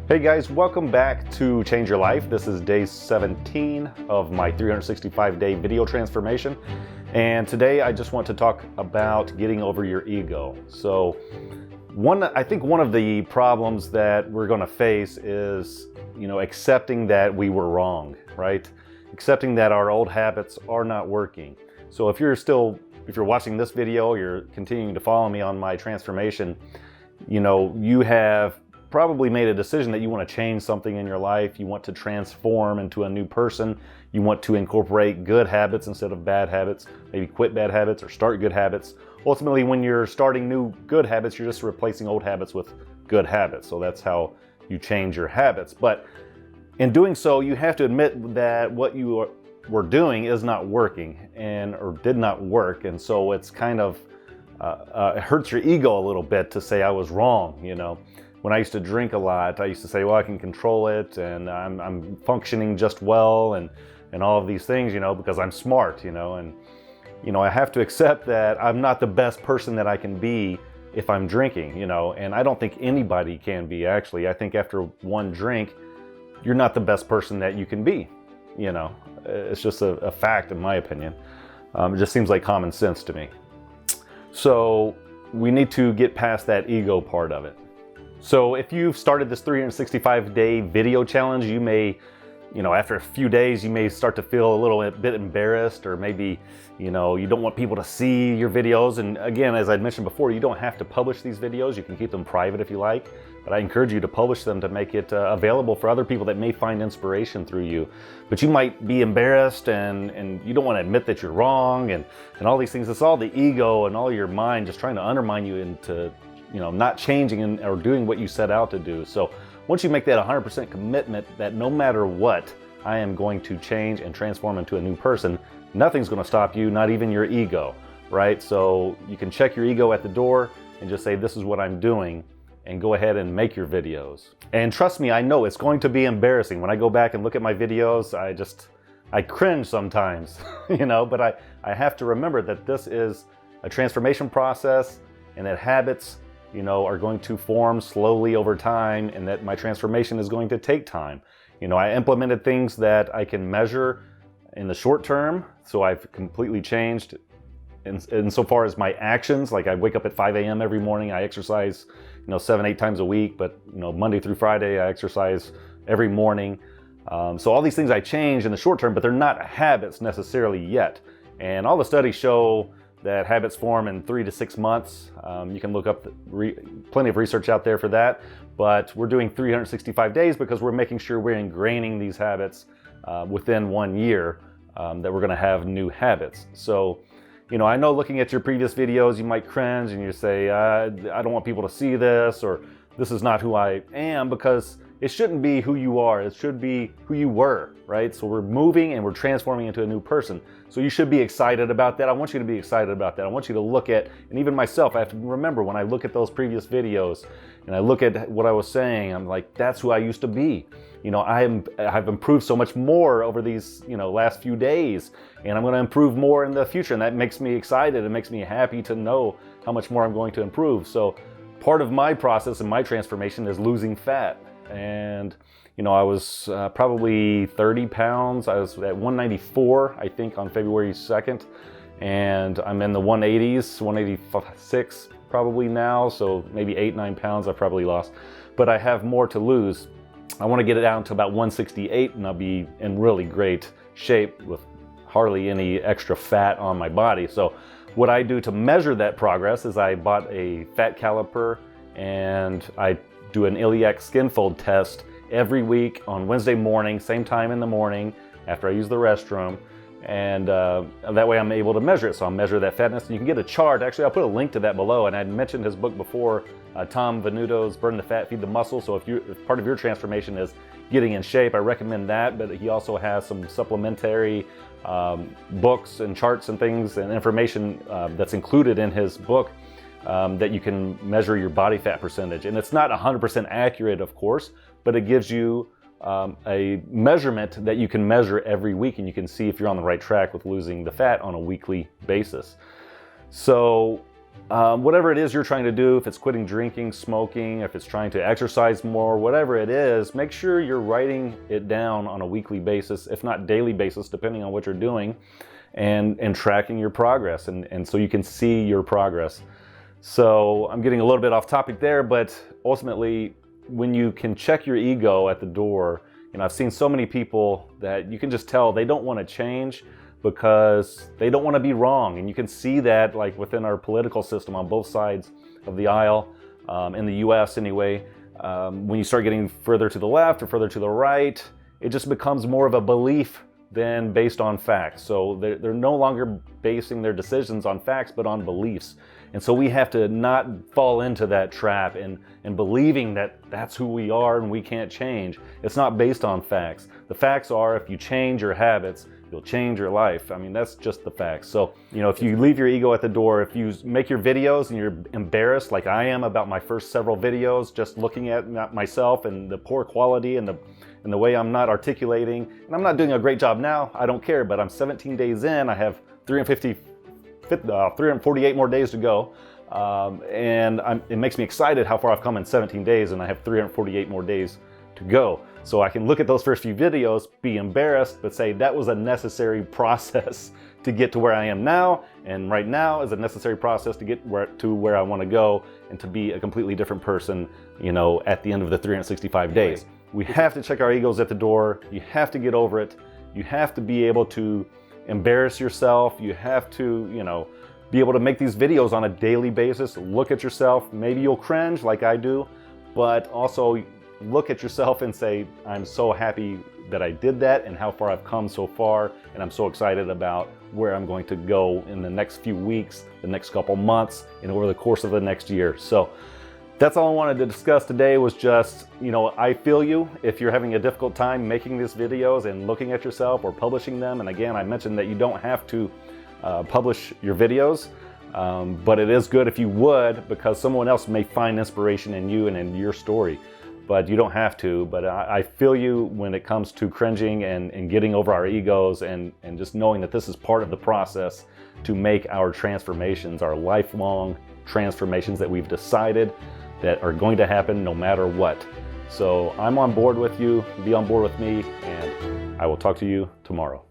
Hey guys, welcome back to Change Your Life. This is day 17 of my 365-day video transformation. And today I just want to talk about getting over your ego. So I think one of the problems that we're going to face is, accepting that we were wrong, right? Accepting that our old habits are not working. So if you're watching this video, you're continuing to follow me on my transformation, you have probably made a decision that you want to change something in your life. You want to transform into a new person. You want to incorporate good habits instead of bad habits, maybe quit bad habits or start good habits. Ultimately, when you're starting new good habits, you're just replacing old habits with good habits. So that's how you change your habits. But in doing so, you have to admit that what you were doing is not working or did not work. And so it's kind of, it hurts your ego a little bit to say I was wrong, When I used to drink a lot, I used to say, well, I can control it and I'm functioning just well and all of these things, because I'm smart, and, I have to accept that I'm not the best person that I can be if I'm drinking, and I don't think anybody can be, actually. I think after one drink, you're not the best person that you can be, It's just a fact in my opinion. It just seems like common sense to me. So we need to get past that ego part of it. So if you've started this 365-day video challenge, you may, after a few days, you may start to feel a little bit embarrassed, or maybe, you don't want people to see your videos. And again, as I mentioned before, you don't have to publish these videos. You can keep them private if you like, but I encourage you to publish them to make it available for other people that may find inspiration through you. But you might be embarrassed and you don't want to admit that you're wrong and all these things. It's all the ego and all your mind just trying to undermine you into not changing or doing what you set out to do. So once you make that 100% commitment that no matter what, I am going to change and transform into a new person, nothing's going to stop you, not even your ego, right? So you can check your ego at the door and just say, this is what I'm doing, and go ahead and make your videos. And trust me, I know it's going to be embarrassing. When I go back and look at my videos, I cringe sometimes, but I have to remember that this is a transformation process and that habits are going to form slowly over time, and that my transformation is going to take time. I implemented things that I can measure in the short term, so I've completely changed insofar as my actions. Like I wake up at 5 a.m. every morning, I exercise 7-8 times a week, but Monday through Friday I exercise every morning. So all these things I change in the short term, but they're not habits necessarily yet. And all the studies show that habits form in 3 to 6 months. You can look up plenty of research out there for that, but we're doing 365 days because we're making sure we're ingraining these habits within 1 year, that we're gonna have new habits. So, I know looking at your previous videos, you might cringe and you say, I don't want people to see this, or this is not who I am, because it shouldn't be who you are. It should be who you were, right? So we're moving and we're transforming into a new person. So you should be excited about that. I want you to be excited about that. I want you to look at, and even myself, I have to remember when I look at those previous videos and I look at what I was saying, I'm like, that's who I used to be. I've improved so much more over these, last few days, and I'm going to improve more in the future. And that makes me excited. It makes me happy to know how much more I'm going to improve. So part of my process and my transformation is losing fat. And, I was probably 30 pounds. I was at 194, I think, on February 2nd. And I'm in the 180s, 186 probably now. So maybe 8-9 pounds I've probably lost. But I have more to lose. I want to get it down to about 168, and I'll be in really great shape with hardly any extra fat on my body. So what I do to measure that progress is I bought a fat caliper, and I do an iliac skin fold test every week on Wednesday morning, same time in the morning after I use the restroom. And that way I'm able to measure it. So I'll measure that fatness, and you can get a chart. Actually, I'll put a link to that below. And I'd mentioned his book before, Tom Venuto's Burn the Fat, Feed the Muscle. So if part of your transformation is getting in shape, I recommend that. But he also has some supplementary books and charts and things and information that's included in his book, that you can measure your body fat percentage. And it's not 100% accurate, of course, but it gives you a measurement that you can measure every week, and you can see if you're on the right track with losing the fat on a weekly basis. So whatever it is you're trying to do, if it's quitting drinking, smoking, if it's trying to exercise more, whatever it is, make sure you're writing it down on a weekly basis, if not daily basis, depending on what you're doing, and tracking your progress, and so you can see your progress. So I'm getting a little bit off topic there, but ultimately, when you can check your ego at the door, I've seen so many people that you can just tell they don't want to change because they don't want to be wrong. And you can see that like within our political system on both sides of the aisle, in the US anyway. When you start getting further to the left or further to the right, it just becomes more of a belief than based on facts. So they're no longer basing their decisions on facts, but on beliefs. And so we have to not fall into that trap and believing that that's who we are and we can't change. It's not based on facts. The facts are, if you change your habits, you'll change your life. I mean, that's just the facts. So, if you leave your ego at the door, if you make your videos and you're embarrassed like I am about my first several videos, just looking at myself and the poor quality and the way I'm not articulating, and I'm not doing a great job now, I don't care, but I'm 17 days in, I have 348 more days to go, and it makes me excited how far I've come in 17 days, and I have 348 more days to go. So I can look at those first few videos, be embarrassed, but say that was a necessary process to get to where I am now, and right now is a necessary process to get to where I want to go and to be a completely different person, at the end of the 365 days. We have to check our egos at the door. You have to get over it. You have to be able to embarrass yourself. You have to, be able to make these videos on a daily basis. Look at yourself. Maybe you'll cringe like I do, but also look at yourself and say, I'm so happy that I did that and how far I've come so far, and I'm so excited about where I'm going to go in the next few weeks, the next couple months, and over the course of the next year. So that's all I wanted to discuss today, was just, I feel you if you're having a difficult time making these videos and looking at yourself or publishing them. And again, I mentioned that you don't have to publish your videos, but it is good if you would, because someone else may find inspiration in you and in your story. But you don't have to. But I feel you when it comes to cringing and getting over our egos and just knowing that this is part of the process to make our transformations, our lifelong transformations that we've decided that are going to happen no matter what. So I'm on board with you, be on board with me, and I will talk to you tomorrow.